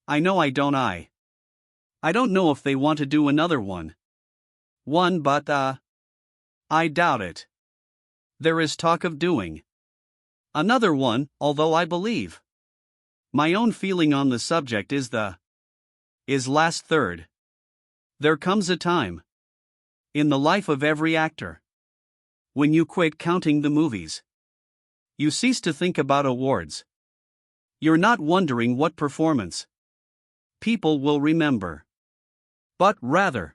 I know I don't. I don't know if they want to do another one. But I doubt it. There is talk of doing another one, although I believe my own feeling on the subject is last third. There comes a time in the life of every actor when you quit counting the movies. You cease to think about awards. You're not wondering what performance people will remember, but rather,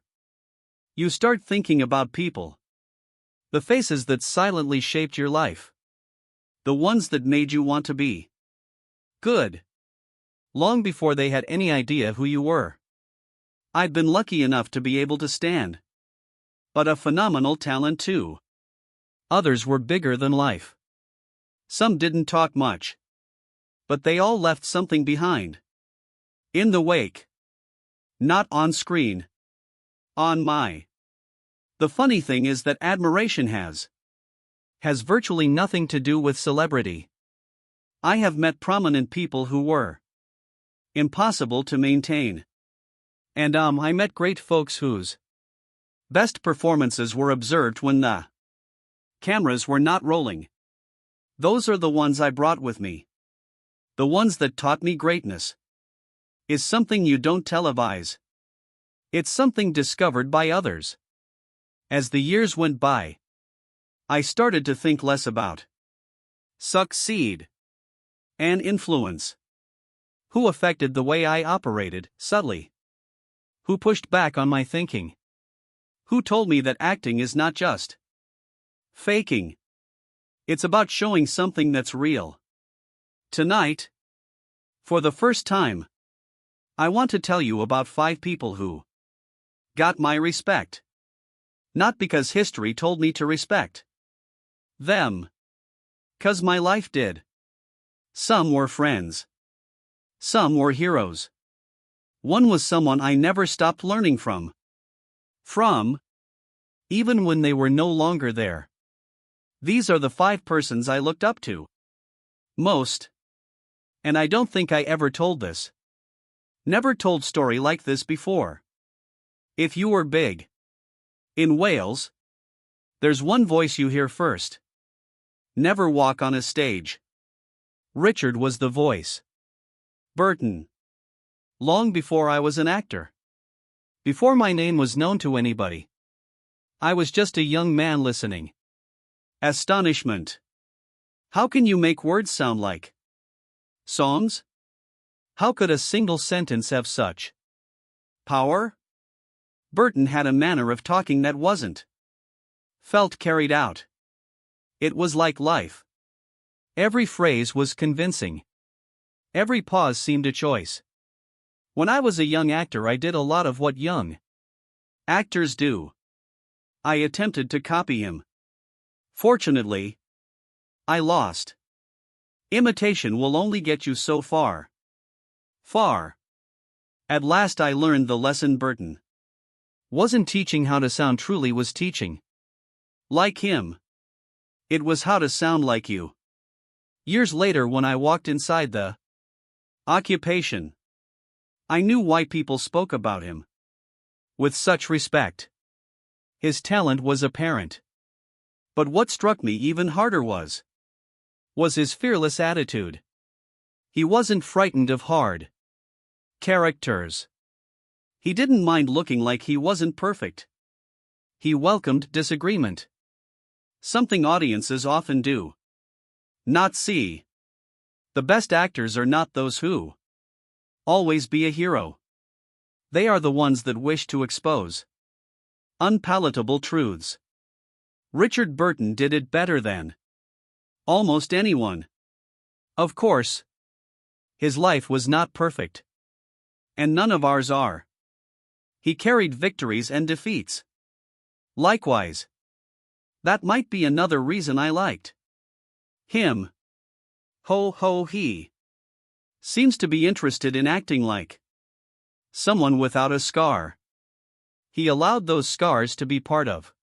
you start thinking about people. The faces that silently shaped your life. The ones that made you want to be good long before they had any idea who you were. I'd been lucky enough to be able to stand, but a phenomenal talent too. Others were bigger than life. Some didn't talk much, but they all left something behind. In the wake. Not on screen. On my. The funny thing is that admiration has virtually nothing to do with celebrity. I have met prominent people who were impossible to maintain. And I met great folks whose best performances were observed when the cameras were not rolling. Those are the ones I brought with me. The ones that taught me greatness is something you don't televise. It's something discovered by others. As the years went by, I started to think less about succeed and influence. Who affected the way I operated, subtly? Who pushed back on my thinking? Who told me that acting is not just faking? It's about showing something that's real. Tonight, for the first time, I want to tell you about 5 people who got my respect. Not because history told me to respect them, 'cause my life did. Some were friends. Some were heroes. One was someone I never stopped learning from, even when they were no longer there. These are the 5 persons I looked up to most. And I don't think I ever told this. Never told story like this before. If you were big in Wales, there's one voice you hear first. Never walk on a stage. Richard was the voice. Burton. Long before I was an actor. Before my name was known to anybody. I was just a young man listening. Astonishment. How can you make words sound like songs? How could a single sentence have such power? Burton had a manner of talking that wasn't felt carried out. It was like life. Every phrase was convincing. Every pause seemed a choice. When I was a young actor, I did a lot of what young actors do. I attempted to copy him. Fortunately, I lost. Imitation will only get you so far. At last I learned the lesson Burton wasn't teaching how to sound, truly was teaching like him. It was how to sound like you. Years later, when I walked inside the occupation, I knew why people spoke about him with such respect. His talent was apparent. But what struck me even harder was his fearless attitude. He wasn't frightened of hard characters. He didn't mind looking like he wasn't perfect. He welcomed disagreement. Something audiences often do not see. The best actors are not those who always be a hero. They are the ones that wish to expose unpalatable truths. Richard Burton did it better than almost anyone. Of course, his life was not perfect. And none of ours are. He carried victories and defeats. Likewise. That might be another reason I liked him. He seems to be interested in acting like someone without a scar. He allowed those scars to be part of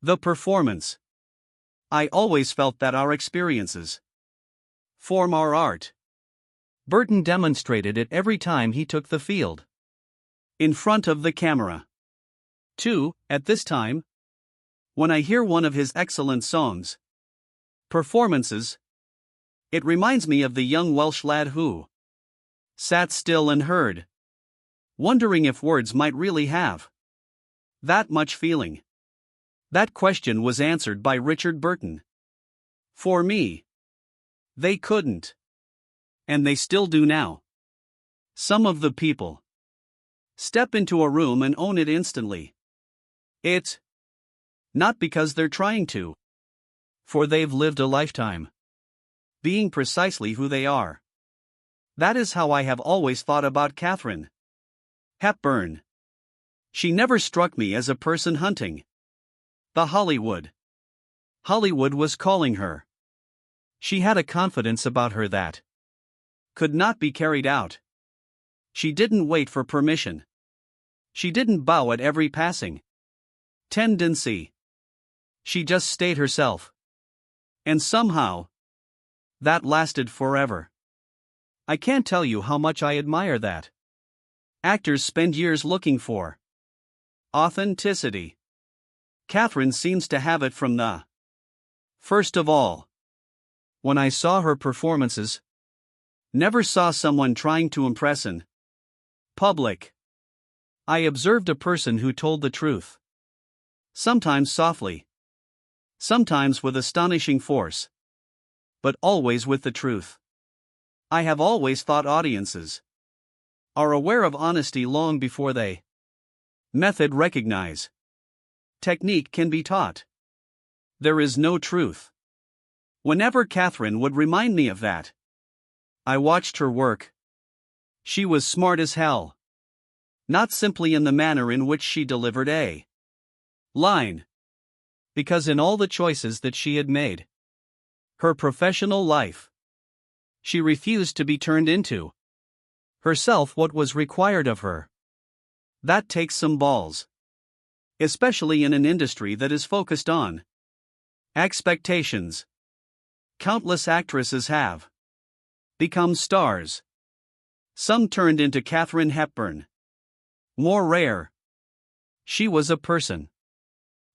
the performance. I always felt that our experiences form our art. Burton demonstrated it every time he took the field. In front of the camera. 2. At this time, when I hear one of his excellent songs, performances, it reminds me of the young Welsh lad who sat still and heard, wondering if words might really have that much feeling. That question was answered by Richard Burton. For me, they couldn't. And they still do now. Some of the people step into a room and own it instantly. It's not because they're trying to, for they've lived a lifetime being precisely who they are. That is how I have always thought about Katharine Hepburn. She never struck me as a person hunting the Hollywood. Hollywood was calling her. She had a confidence about her that could not be carried out. She didn't wait for permission. She didn't bow at every passing tendency. She just stayed herself. And somehow, that lasted forever. I can't tell you how much I admire that. Actors spend years looking for authenticity. Katharine seems to have it from the first of all. When I saw her performances, never saw someone trying to impress an public. I observed a person who told the truth. Sometimes softly. Sometimes with astonishing force. But always with the truth. I have always thought audiences are aware of honesty long before they method recognize. Technique can be taught. There is no truth. Whenever Katharine would remind me of that, I watched her work. She was smart as hell. Not simply in the manner in which she delivered a line, because in all the choices that she had made. Her professional life. She refused to be turned into herself what was required of her. That takes some balls. Especially in an industry that is focused on expectations. Countless actresses have become stars. Some turned into Katharine Hepburn. More rare. She was a person.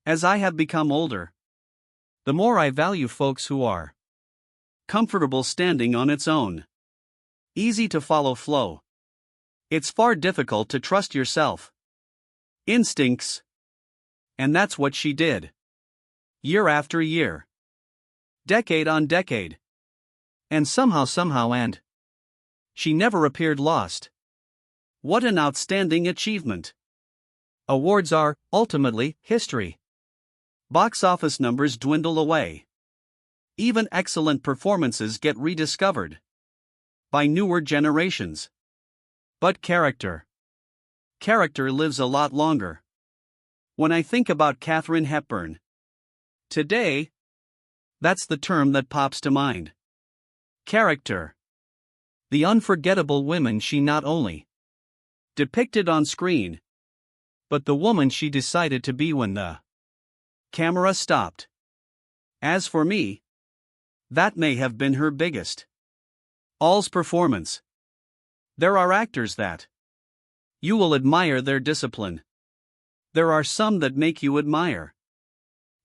As I have become older, the more I value folks who are comfortable standing on its own. Easy to follow flow. It's far difficult to trust yourself. Instincts. And that's what she did. Year after year. Decade on decade. And somehow and she never appeared lost. What an outstanding achievement. Awards are, ultimately, history. Box office numbers dwindle away. Even excellent performances get rediscovered by newer generations. But character lives a lot longer. When I think about Katharine Hepburn today, that's the term that pops to mind. Character. The unforgettable women she not only depicted on screen, but the woman she decided to be when the camera stopped. As for me, that may have been her biggest all's performance. There are actors that you will admire their discipline. There are some that make you admire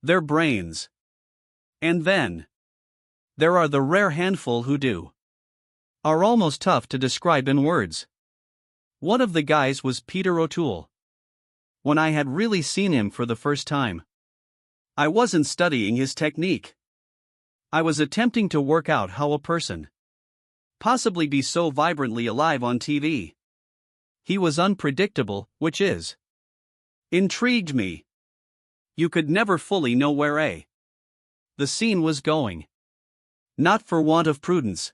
their brains. And then there are the rare handful who are almost tough to describe in words. One of the guys was Peter O'Toole. When I had really seen him for the first time, I wasn't studying his technique. I was attempting to work out how a person possibly be so vibrantly alive on TV. He was unpredictable, which intrigued me. You could never fully know where the scene was going. Not for want of prudence.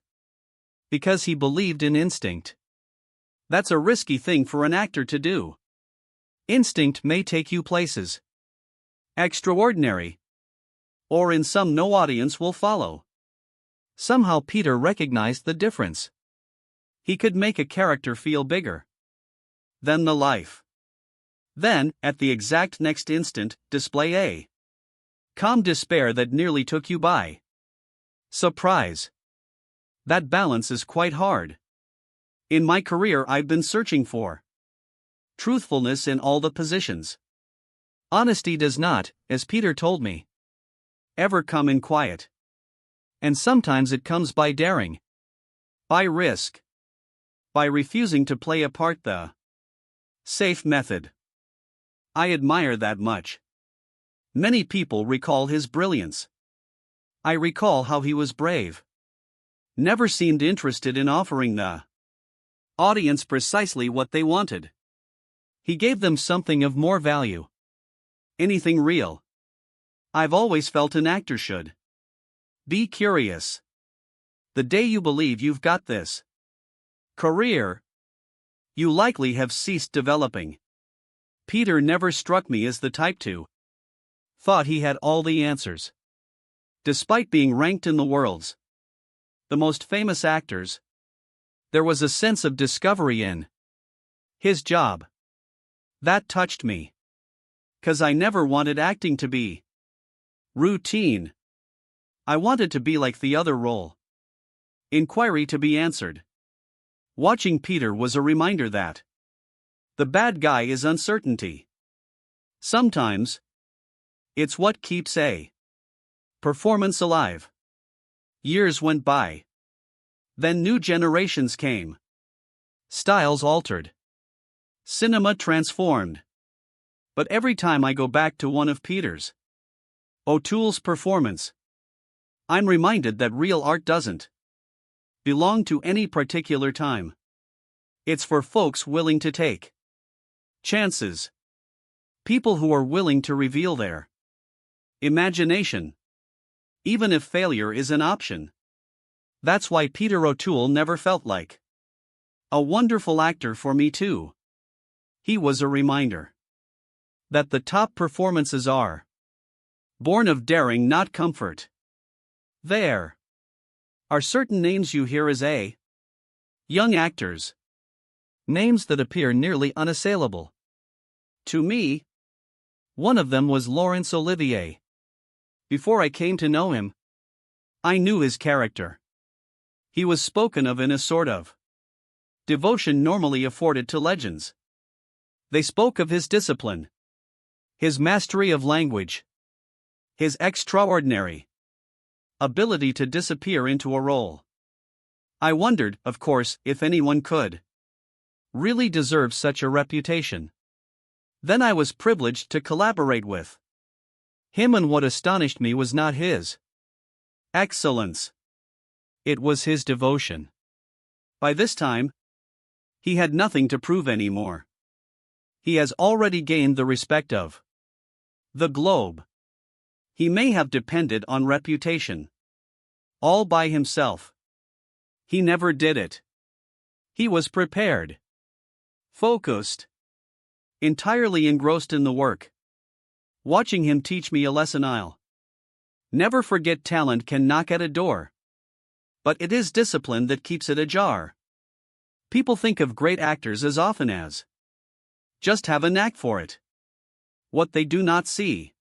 Because he believed in instinct. That's a risky thing for an actor to do. Instinct may take you places extraordinary. Or in some no audience will follow. Somehow Peter recognized the difference. He could make a character feel bigger than the life. Then, at the exact next instant, display a calm despair that nearly took you by surprise. That balance is quite hard. In my career, I've been searching for truthfulness in all the positions. Honesty does not, as Peter told me, ever come in quiet. And sometimes it comes by daring, by risk, by refusing to play a part the safe method. I admire that much. Many people recall his brilliance. I recall how he was brave. Never seemed interested in offering the audience precisely what they wanted. He gave them something of more value. Anything real. I've always felt an actor should be curious. The day you believe you've got this career, you likely have ceased developing. Peter never struck me as the type to thought he had all the answers. Despite being ranked in the world's the most famous actors, there was a sense of discovery in his job. That touched me. 'Cause I never wanted acting to be routine. I wanted to be like the other role. Inquiry to be answered. Watching Peter was a reminder that the bad guy is uncertainty. Sometimes, it's what keeps a performance alive. Years went by. Then new generations came. Styles altered. Cinema transformed. But every time I go back to one of Peter's O'Toole's performance, I'm reminded that real art doesn't belong to any particular time. It's for folks willing to take chances. People who are willing to reveal their imagination, even if failure is an option. That's why Peter O'Toole never felt like a wonderful actor for me too. He was a reminder that the top performances are born of daring, not comfort. There are certain names you hear as young actors. Names that appear nearly unassailable. To me, one of them was Laurence Olivier. Before I came to know him, I knew his character. He was spoken of in a sort of devotion normally afforded to legends. They spoke of his discipline, his mastery of language, his extraordinary ability to disappear into a role. I wondered, of course, if anyone could really deserve such a reputation. Then I was privileged to collaborate with him, and what astonished me was not his excellence. It was his devotion. By this time, he had nothing to prove anymore. He has already gained the respect of the globe. He may have depended on reputation all by himself. He never did it. He was prepared, focused, entirely engrossed in the work. Watching him teach me a lesson I'll never forget. Talent can knock at a door, but it is discipline that keeps it ajar. People think of great actors as often as just have a knack for it. What they do not see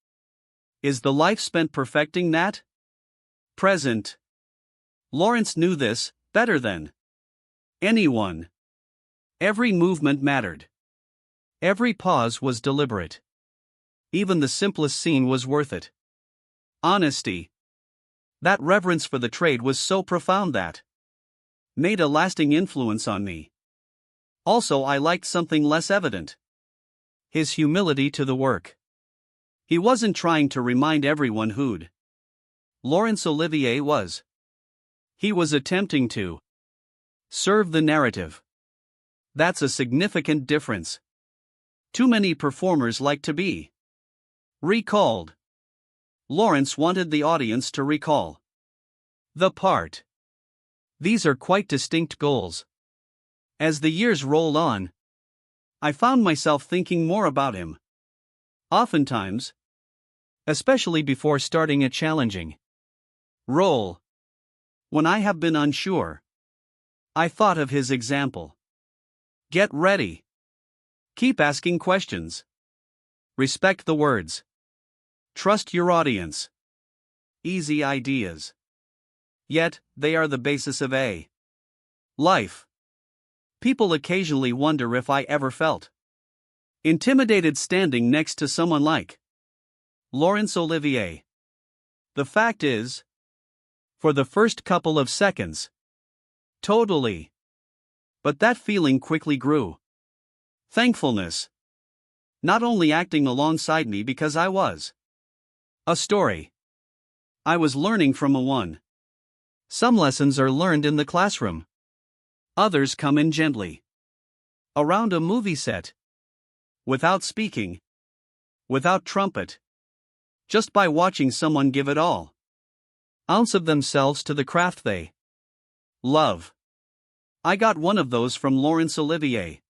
is the life spent perfecting that present. Laurence knew this better than anyone. Every movement mattered. Every pause was deliberate. Even the simplest scene was worth it. Honesty. That reverence for the trade was so profound that made a lasting influence on me. Also, I liked something less evident: his humility to the work. He wasn't trying to remind everyone who'd Laurence Olivier was. He was attempting to serve the narrative. That's a significant difference. Too many performers like to be recalled. Laurence wanted the audience to recall the part. These are quite distinct goals. As the years rolled on, I found myself thinking more about him. Oftentimes, especially before starting a challenging role, when I have been unsure, I thought of his example. Get ready. Keep asking questions. Respect the words. Trust your audience. Easy ideas. Yet, they are the basis of a life. People occasionally wonder if I ever felt intimidated standing next to someone like Laurence Olivier. The fact is, for the first couple of seconds, totally. But that feeling quickly grew. Thankfulness. Not only acting alongside me because I was a story I was learning from a one. Some lessons are learned in the classroom. Others come in gently. Around a movie set. Without speaking. Without trumpet. Just by watching someone give it all. Ounce of themselves to the craft they love. I got one of those from Laurence Olivier.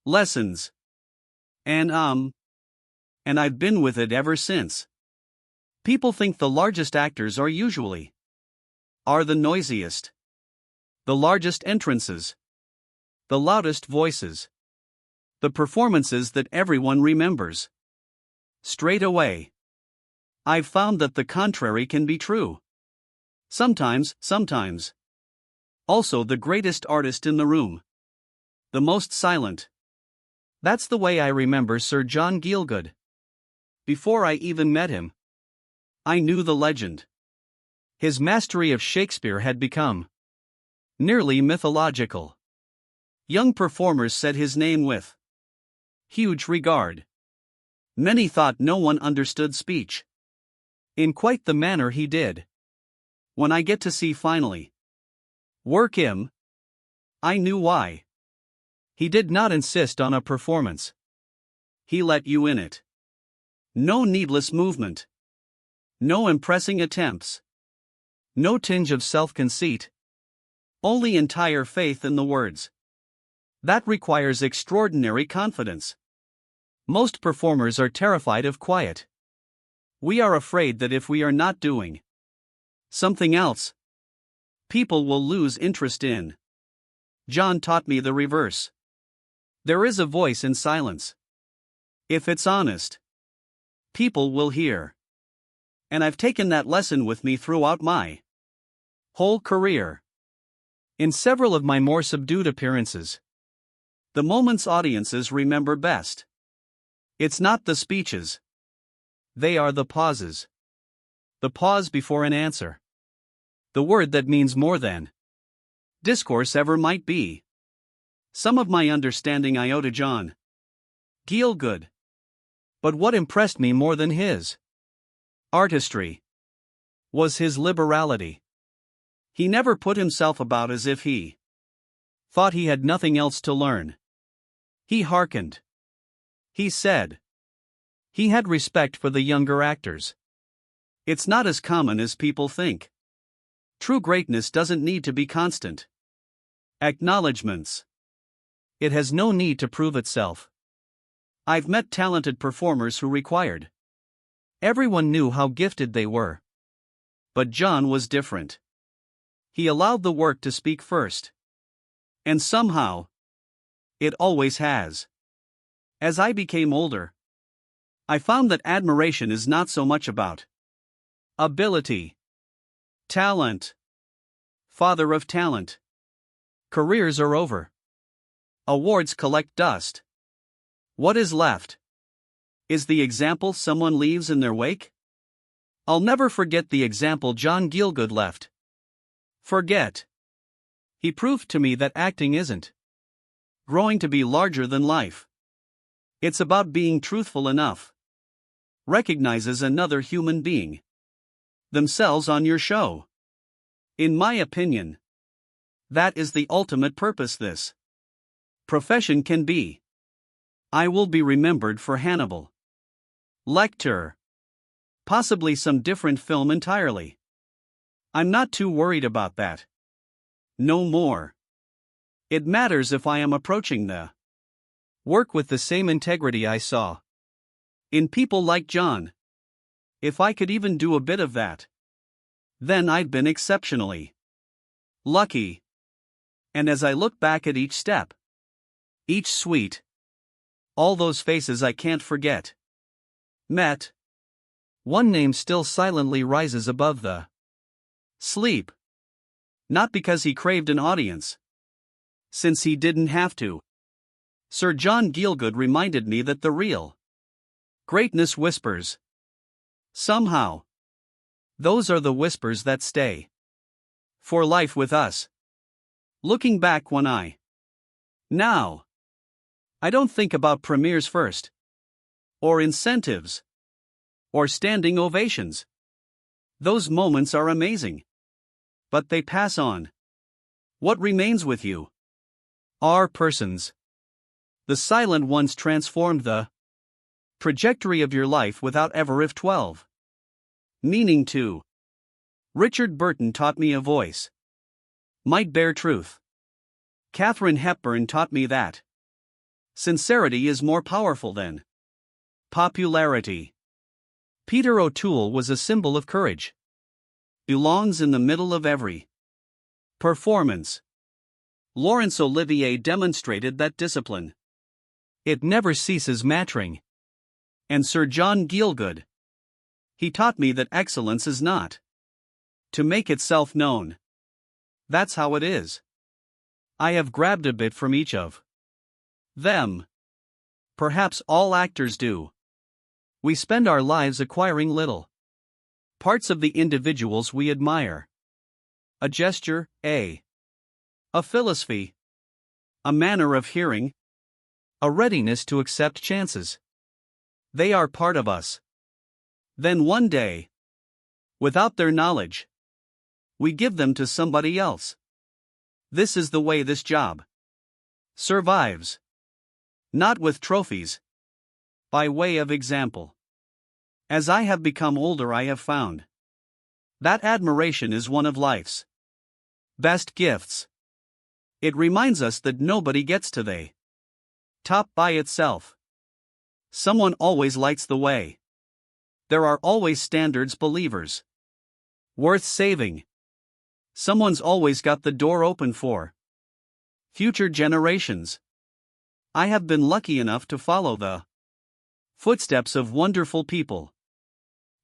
Lessons. And I've been with it ever since. People think the largest actors are the noisiest. The largest entrances. The loudest voices. The performances that everyone remembers. Straight away. I've found that the contrary can be true. Sometimes. Also the greatest artist in the room. The most silent. That's the way I remember Sir John Gielgud. Before I even met him, I knew the legend. His mastery of Shakespeare had become nearly mythological. Young performers said his name with huge regard. Many thought no one understood speech in quite the manner he did. When I get to see finally work him, I knew why. He did not insist on a performance. He let you in it. No needless movement. No impressing attempts. No tinge of self-conceit. Only entire faith in the words. That requires extraordinary confidence. Most performers are terrified of quiet. We are afraid that if we are not doing something else, people will lose interest in. John taught me the reverse. There is a voice in silence. If it's honest, people will hear. And I've taken that lesson with me throughout my whole career. In several of my more subdued appearances, the moments audiences remember best. It's not the speeches. They are the pauses. The pause before an answer. The word that means more than discourse ever might be. Some of my understanding I owe to John Gielgud. But what impressed me more than his artistry was his liberality. He never put himself about as if he thought he had nothing else to learn. He hearkened. He said. He had respect for the younger actors. It's not as common as people think. True greatness doesn't need to be constant acknowledgements. It has no need to prove itself. I've met talented performers who required. Everyone knew how gifted they were. But John was different. He allowed the work to speak first. And somehow, it always has. As I became older, I found that admiration is not so much about ability, talent, father of talent. Careers are over. Awards collect dust. What is left? Is the example someone leaves in their wake? I'll never forget the example John Gielgud left. Forget. He proved to me that acting isn't growing to be larger than life. It's about being truthful enough. Recognizes another human being. Themselves on your show. In my opinion, that is the ultimate purpose this profession can be. I will be remembered for Hannibal Lecter. Possibly some different film entirely. I'm not too worried about that. No more. It matters if I am approaching the work with the same integrity I saw in people like John. If I could even do a bit of that, then I'd been exceptionally lucky. And as I look back at each step, each suite, all those faces I can't forget, met, one name still silently rises above the sleep. Not because he craved an audience. since he didn't have to. Sir John Gielgud reminded me that the real greatness whispers. Somehow. Those are the whispers that stay for life with us. Looking back when now, I don't think about premieres first, or incentives, or standing ovations. Those moments are amazing. But they pass on. What remains with you are persons. The silent ones transformed the trajectory of your life without ever if 12. Meaning too. Richard Burton taught me a voice might bear truth. Katharine Hepburn taught me that sincerity is more powerful than popularity. Peter O'Toole was a symbol of courage. Belongs in the middle of every performance. Laurence Olivier demonstrated that discipline. It never ceases mattering. And Sir John Gielgud. He taught me that excellence is not to make itself known. That's how it is. I have grabbed a bit from each of them. Perhaps all actors do. We spend our lives acquiring little parts of the individuals we admire. A gesture, a philosophy, a manner of hearing, a readiness to accept chances. They are part of us. Then one day, without their knowledge, we give them to somebody else. This is the way this job survives. Not with trophies. By way of example. As I have become older, I have found that admiration is one of life's best gifts. It reminds us that nobody gets to the top by itself. Someone always lights the way. There are always standards believers worth saving. Someone's always got the door open for future generations. I have been lucky enough to follow the footsteps of wonderful people.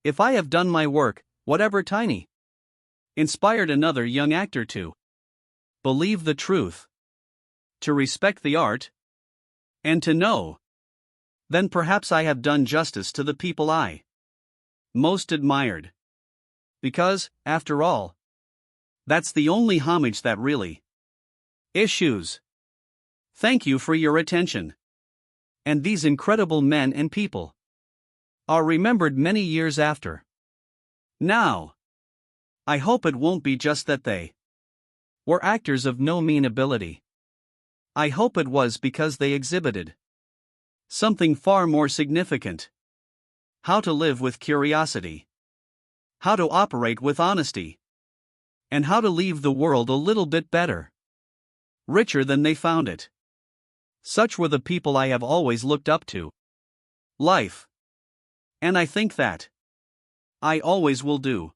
If I have done my work, whatever tiny, inspired another young actor to believe the truth, to respect the art, and to know, then perhaps I have done justice to the people I most admired. Because, after all, that's the only homage that really issues. Thank you for your attention. And these incredible men and people are remembered many years after. Now, I hope it won't be just that they were actors of no mean ability. I hope it was because they exhibited something far more significant. How to live with curiosity. How to operate with honesty. And how to leave the world a little bit better. Richer than they found it. Such were the people I have always looked up to. Life. And I think that I always will do.